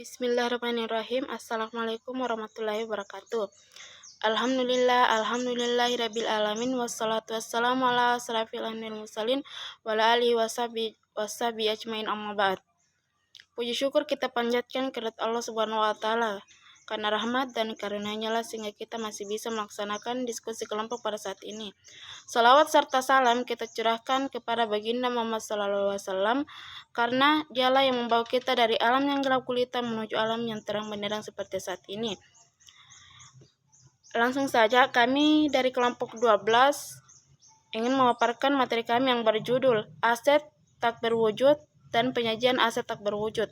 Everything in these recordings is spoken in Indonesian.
Bismillahirrahmanirrahim. Assalamualaikum warahmatullahi wabarakatuh. Alhamdulillahirabbil alamin wassalatu wassalamu ala asrafil anbiya'i wal mursalin wa ala alihi washabihi ajmain amma ba'd. Puji syukur kita panjatkan kepada Allah Subhanahu wa taala karena rahmat dan karunia-Nya lah sehingga kita masih bisa melaksanakan diskusi kelompok pada saat ini. Salawat serta salam kita curahkan kepada baginda Muhammad SAW karena dialah yang membawa kita dari alam yang gelap gulita menuju alam yang terang benderang seperti saat ini. Langsung saja kami dari kelompok 12 ingin memaparkan materi kami yang berjudul Aset Tak Berwujud dan Penyajian Aset Tak Berwujud.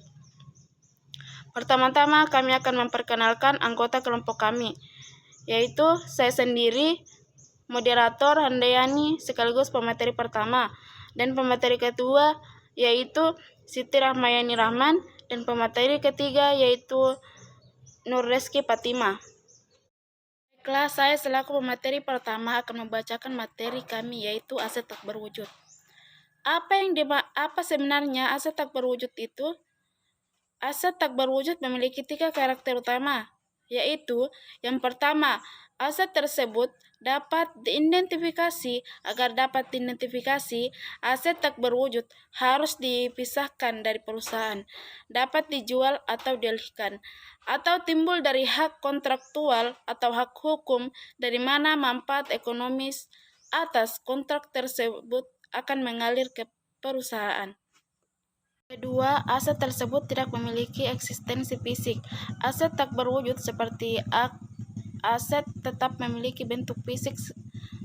Pertama-tama kami akan memperkenalkan anggota kelompok kami, yaitu saya sendiri, moderator Handayani sekaligus pemateri pertama, dan pemateri kedua yaitu Siti Rahmayani Rahman, dan pemateri ketiga yaitu Nur Reski Fatima. Baiklah, saya selaku pemateri pertama akan membacakan materi kami yaitu aset tak berwujud. Apa sebenarnya aset tak berwujud itu? Aset tak berwujud memiliki 3 karakter utama, yaitu yang pertama, aset tersebut dapat diidentifikasi. Agar dapat diidentifikasi, aset tak berwujud harus dipisahkan dari perusahaan, dapat dijual atau dialihkan, atau timbul dari hak kontraktual atau hak hukum dari mana manfaat ekonomis atas kontrak tersebut akan mengalir ke perusahaan. Kedua, aset tersebut tidak memiliki eksistensi fisik. Aset tak berwujud seperti aset tetap memiliki bentuk fisik.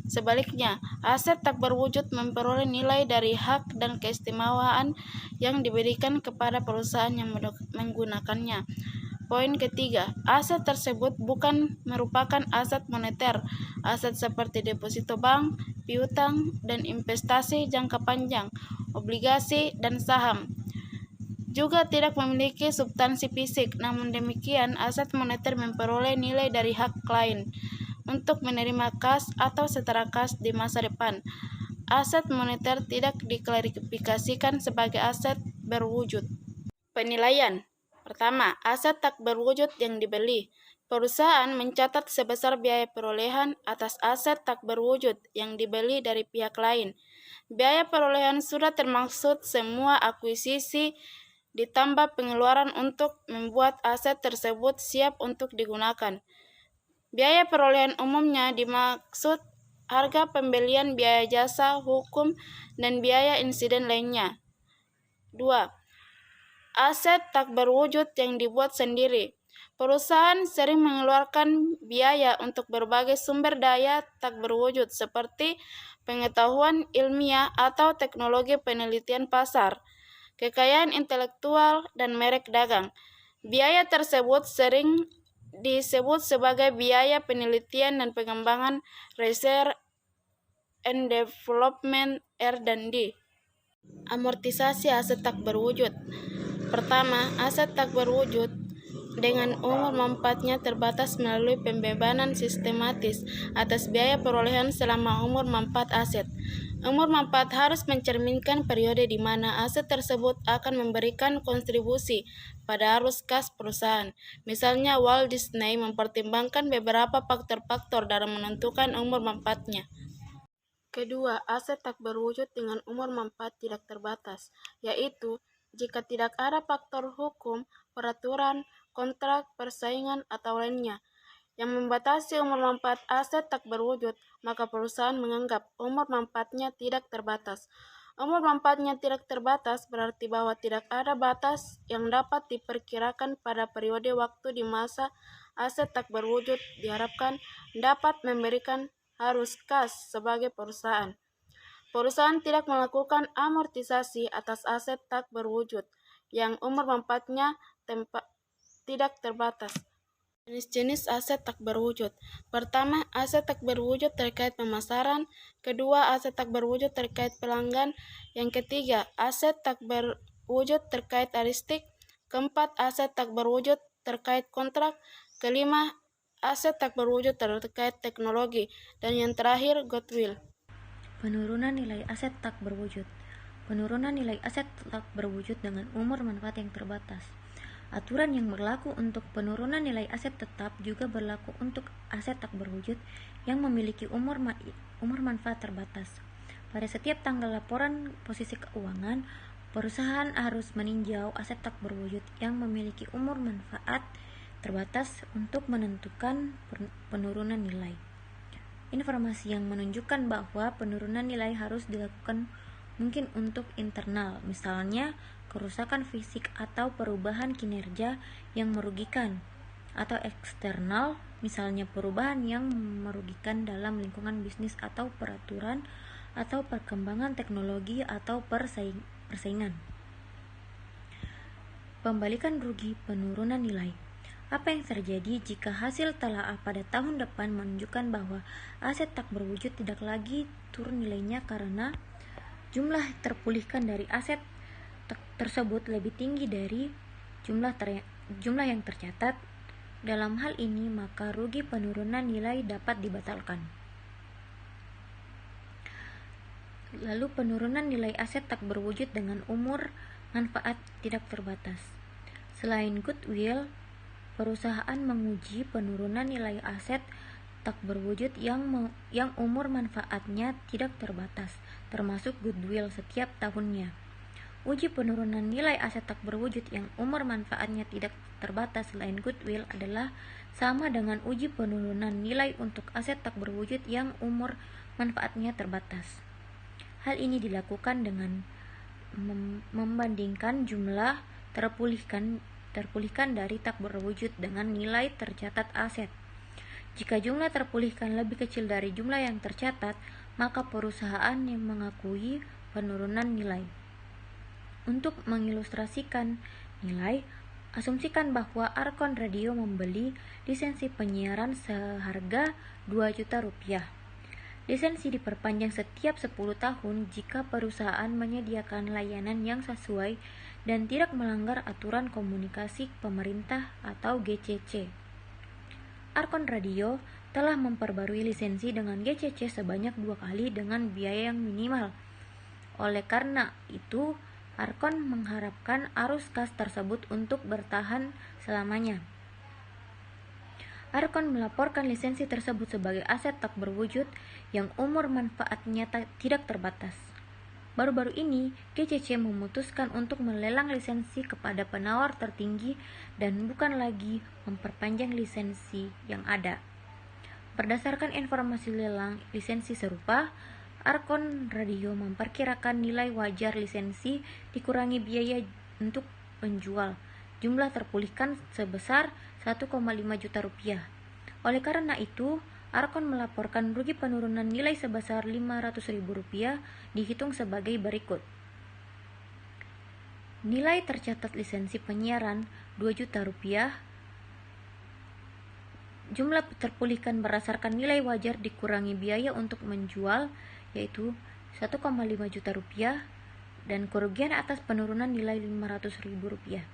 Sebaliknya, aset tak berwujud memperoleh nilai dari hak dan keistimewaan yang diberikan kepada perusahaan yang menggunakannya. Poin ketiga, aset tersebut bukan merupakan aset moneter. Aset seperti deposito bank, piutang, dan investasi jangka panjang, obligasi, dan saham juga tidak memiliki substansi fisik. Namun demikian, aset moneter memperoleh nilai dari hak klien untuk menerima kas atau setara kas di masa depan. Aset moneter tidak diklasifikasikan sebagai aset berwujud. Penilaian. Pertama, aset tak berwujud yang dibeli. Perusahaan mencatat sebesar biaya perolehan atas aset tak berwujud yang dibeli dari pihak lain. Biaya perolehan sudah termaksud semua akuisisi ditambah pengeluaran untuk membuat aset tersebut siap untuk digunakan. Biaya perolehan umumnya dimaksud harga pembelian, biaya jasa, hukum, dan biaya insiden lainnya. 2. Aset tak berwujud yang dibuat sendiri. Perusahaan sering mengeluarkan biaya untuk berbagai sumber daya tak berwujud seperti pengetahuan ilmiah atau teknologi penelitian pasar, kekayaan intelektual, dan merek dagang. Biaya tersebut sering disebut sebagai biaya penelitian dan pengembangan research and development R&D. Amortisasi aset tak berwujud. Pertama, aset tak berwujud dengan umur manfaatnya terbatas melalui pembebanan sistematis atas biaya perolehan selama umur manfaat aset. Umur manfaat harus mencerminkan periode di mana aset tersebut akan memberikan kontribusi pada arus kas perusahaan. Misalnya, Walt Disney mempertimbangkan beberapa faktor-faktor dalam menentukan umur manfaatnya. Kedua, aset tak berwujud dengan umur manfaat tidak terbatas, yaitu jika tidak ada faktor hukum, peraturan, kontrak, persaingan, atau lainnya yang membatasi umur manfaat aset tak berwujud, maka perusahaan menganggap umur manfaatnya tidak terbatas. Umur manfaatnya tidak terbatas berarti bahwa tidak ada batas yang dapat diperkirakan pada periode waktu di masa aset tak berwujud diharapkan dapat memberikan arus kas sebagai perusahaan. Perusahaan tidak melakukan amortisasi atas aset tak berwujud yang umur manfaatnya tidak terbatas. Jenis-jenis aset tak berwujud. Pertama, aset tak berwujud terkait pemasaran. Kedua, aset tak berwujud terkait pelanggan. Yang ketiga, aset tak berwujud terkait aristik. Keempat, aset tak berwujud terkait kontrak. Kelima, aset tak berwujud terkait teknologi. Dan yang terakhir, goodwill. Penurunan nilai aset tak berwujud. Penurunan nilai aset tak berwujud dengan umur manfaat yang terbatas. Aturan yang berlaku untuk penurunan nilai aset tetap juga berlaku untuk aset tak berwujud yang memiliki umur manfaat terbatas. Pada setiap tanggal laporan posisi keuangan, perusahaan harus meninjau aset tak berwujud yang memiliki umur manfaat terbatas untuk menentukan penurunan nilai. Informasi yang menunjukkan bahwa penurunan nilai harus dilakukan mungkin untuk internal, misalnya kerusakan fisik atau perubahan kinerja yang merugikan, atau eksternal, misalnya perubahan yang merugikan dalam lingkungan bisnis atau peraturan atau perkembangan teknologi atau persaingan. Pembalikan rugi penurunan nilai. Apa yang terjadi jika hasil telaah pada tahun depan menunjukkan bahwa aset tak berwujud tidak lagi turun nilainya karena jumlah terpulihkan dari aset tersebut lebih tinggi dari jumlah yang tercatat? Dalam hal ini, maka rugi penurunan nilai dapat dibatalkan. Lalu penurunan nilai aset tak berwujud dengan umur manfaat tidak terbatas. Selain goodwill, perusahaan menguji penurunan nilai aset tak berwujud yang umur manfaatnya tidak terbatas, termasuk goodwill setiap tahunnya. Uji penurunan nilai aset tak berwujud yang umur manfaatnya tidak terbatas selain goodwill adalah sama dengan uji penurunan nilai untuk aset tak berwujud yang umur manfaatnya terbatas. Hal ini dilakukan dengan membandingkan jumlah terpulihkan dari tak berwujud dengan nilai tercatat aset. Jika jumlah terpulihkan lebih kecil dari jumlah yang tercatat, maka perusahaan yang mengakui penurunan nilai. Untuk mengilustrasikan nilai, asumsikan bahwa Arkon Radio membeli lisensi penyiaran seharga 2 juta rupiah. Lisensi diperpanjang setiap 10 tahun jika perusahaan menyediakan layanan yang sesuai dan tidak melanggar aturan komunikasi pemerintah atau GCC. Arkon Radio telah memperbarui lisensi dengan GCC sebanyak 2 kali dengan biaya yang minimal. Oleh karena itu, Arkon mengharapkan arus kas tersebut untuk bertahan selamanya. Arkon melaporkan lisensi tersebut sebagai aset tak berwujud yang umur manfaatnya tidak terbatas. Baru-baru ini, GCC memutuskan untuk melelang lisensi kepada penawar tertinggi dan bukan lagi memperpanjang lisensi yang ada. Berdasarkan informasi lelang lisensi serupa, Arkon Radio memperkirakan nilai wajar lisensi dikurangi biaya untuk penjual. Jumlah terpulihkan sebesar 1,5 juta rupiah. Oleh karena itu, Arkon melaporkan rugi penurunan nilai sebesar 500.000 rupiah dihitung sebagai berikut. Nilai tercatat lisensi penyiaran 2 juta rupiah. Jumlah terpulihkan berdasarkan nilai wajar dikurangi biaya untuk menjual yaitu 1,5 juta rupiah dan kerugian atas penurunan nilai 500.000 rupiah.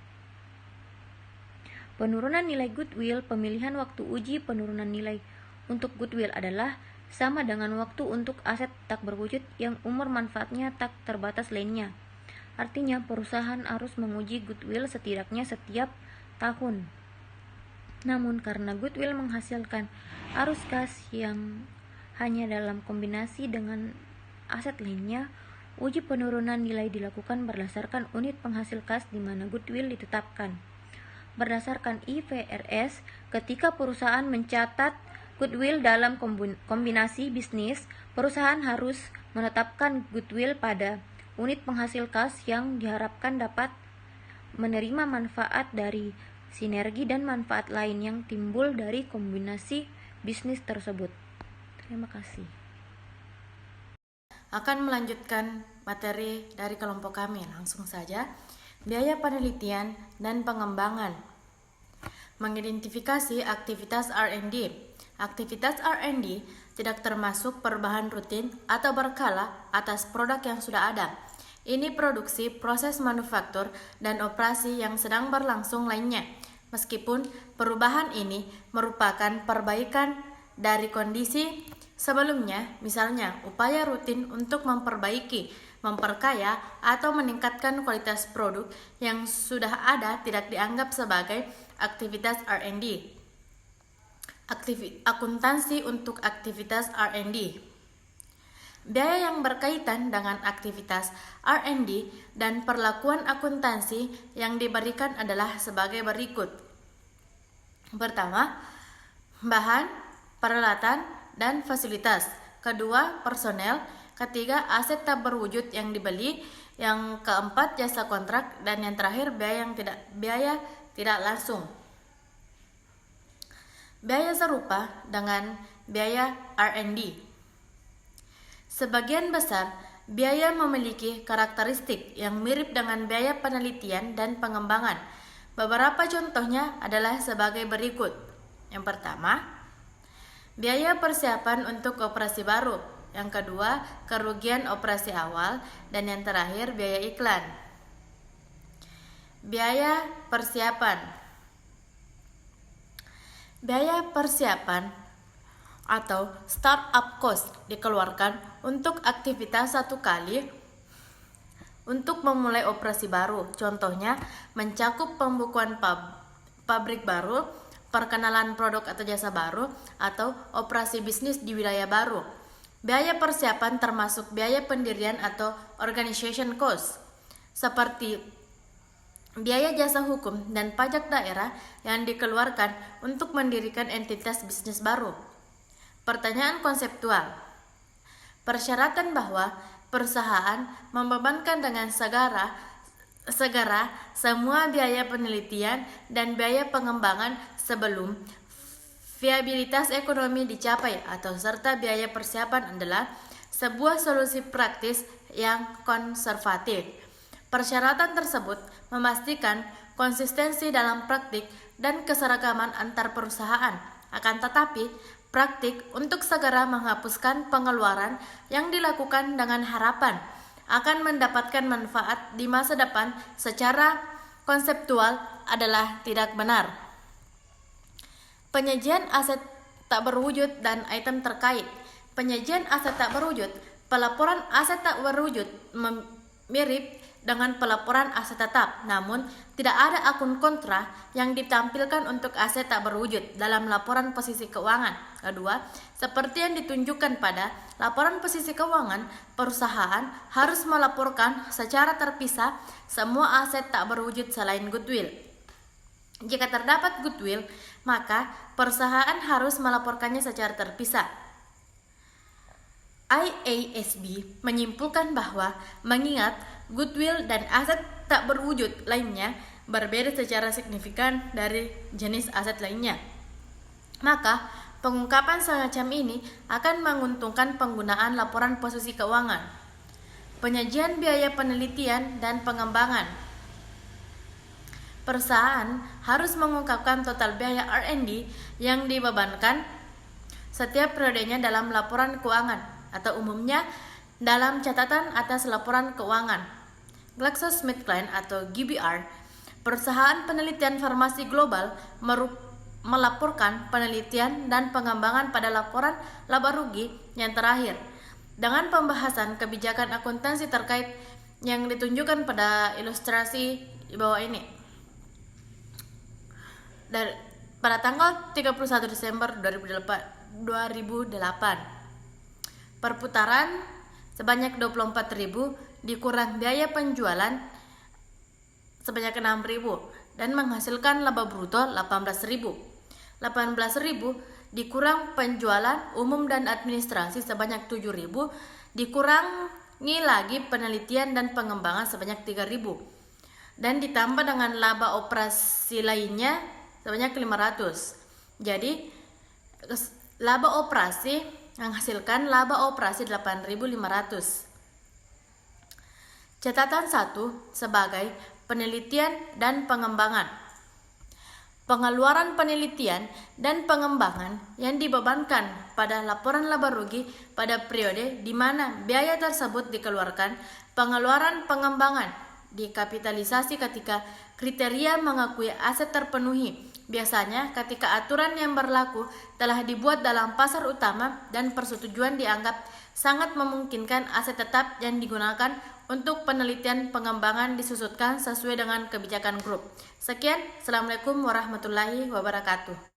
Penurunan nilai goodwill, pemilihan waktu uji penurunan nilai untuk goodwill adalah sama dengan waktu untuk aset tak berwujud yang umur manfaatnya tak terbatas lainnya. Artinya perusahaan harus menguji goodwill setidaknya setiap tahun. Namun karena goodwill menghasilkan arus kas yang hanya dalam kombinasi dengan aset lainnya, uji penurunan nilai dilakukan berdasarkan unit penghasil kas di mana goodwill ditetapkan. Berdasarkan IFRS, ketika perusahaan mencatat goodwill dalam kombinasi bisnis, perusahaan harus menetapkan goodwill pada unit penghasil kas yang diharapkan dapat menerima manfaat dari sinergi dan manfaat lain yang timbul dari kombinasi bisnis tersebut. Terima kasih. Akan melanjutkan materi dari kelompok kami. Langsung saja. Biaya penelitian dan pengembangan. Mengidentifikasi aktivitas R&D. Aktivitas R&D tidak termasuk perubahan rutin atau berkala atas produk yang sudah ada. Ini produksi, proses manufaktur, dan operasi yang sedang berlangsung lainnya. Meskipun perubahan ini merupakan perbaikan dari kondisi sebelumnya, misalnya upaya rutin untuk memperbaiki memperkaya atau meningkatkan kualitas produk yang sudah ada tidak dianggap sebagai aktivitas R&D. Akuntansi untuk aktivitas R&D. Biaya yang berkaitan dengan aktivitas R&D dan perlakuan akuntansi yang diberikan adalah sebagai berikut. Pertama, bahan, peralatan, dan fasilitas. Kedua, personel. Ketiga, aset tak berwujud yang dibeli. Yang keempat, jasa kontrak. Dan yang terakhir, biaya tidak langsung. Biaya serupa dengan biaya R&D. Sebagian besar biaya memiliki karakteristik yang mirip dengan biaya penelitian dan pengembangan. Beberapa contohnya adalah sebagai berikut. Yang pertama, biaya persiapan untuk operasi baru. Yang kedua, kerugian operasi awal. Dan yang terakhir, biaya iklan. Biaya persiapan. Biaya persiapan atau startup cost dikeluarkan untuk aktivitas satu kali untuk memulai operasi baru. Contohnya, mencakup pembukuan pabrik baru, perkenalan produk atau jasa baru, atau operasi bisnis di wilayah baru. Biaya persiapan termasuk biaya pendirian atau organization cost, seperti biaya jasa hukum dan pajak daerah yang dikeluarkan untuk mendirikan entitas bisnis baru. Pertanyaan konseptual. Persyaratan bahwa perusahaan membebankan dengan segera semua biaya penelitian dan biaya pengembangan sebelum viabilitas ekonomi dicapai atau serta biaya persiapan adalah sebuah solusi praktis yang konservatif. Persyaratan tersebut memastikan konsistensi dalam praktik dan keseragaman antar perusahaan. Akan tetapi, praktik untuk segera menghapuskan pengeluaran yang dilakukan dengan harapan akan mendapatkan manfaat di masa depan secara konseptual adalah tidak benar. Penyajian aset tak berwujud dan item terkait. Penyajian aset tak berwujud. Pelaporan aset tak berwujud mirip dengan pelaporan aset tetap, namun tidak ada akun kontra yang ditampilkan untuk aset tak berwujud dalam laporan posisi keuangan. Kedua, seperti yang ditunjukkan pada laporan posisi keuangan, perusahaan harus melaporkan secara terpisah semua aset tak berwujud selain goodwill. Jika terdapat goodwill, maka perusahaan harus melaporkannya secara terpisah. IASB menyimpulkan bahwa mengingat goodwill dan aset tak berwujud lainnya berbeda secara signifikan dari jenis aset lainnya, maka pengungkapan semacam ini akan menguntungkan penggunaan laporan posisi keuangan. Penyajian biaya penelitian dan pengembangan. Perusahaan harus mengungkapkan total biaya R&D yang dibebankan setiap periodenya dalam laporan keuangan atau umumnya dalam catatan atas laporan keuangan. GlaxoSmithKline atau GBR, perusahaan penelitian farmasi global, melaporkan penelitian dan pengembangan pada laporan laba rugi yang terakhir dengan pembahasan kebijakan akuntansi terkait yang ditunjukkan pada ilustrasi di bawah ini. Pada tanggal 31 Desember 2008, perputaran sebanyak 24.000 dikurang biaya penjualan sebanyak 6.000 dan menghasilkan laba bruto 18.000. 18.000 dikurang penjualan umum dan administrasi sebanyak 7.000, dikurangi lagi penelitian dan pengembangan sebanyak 3.000 dan ditambah dengan laba operasi lainnya sebanyak 500. Jadi laba operasi menghasilkan laba operasi 8.500. Catatan 1 sebagai penelitian dan pengembangan. Pengeluaran penelitian dan pengembangan yang dibebankan pada laporan laba rugi pada periode di mana biaya tersebut dikeluarkan. Pengeluaran pengembangan dikapitalisasi ketika Kriteria mengakui aset terpenuhi. Biasanya ketika aturan yang berlaku telah dibuat dalam pasar utama dan persetujuan dianggap sangat memungkinkan aset tetap yang digunakan untuk penelitian pengembangan disusutkan sesuai dengan kebijakan grup. Sekian, Assalamualaikum warahmatullahi wabarakatuh.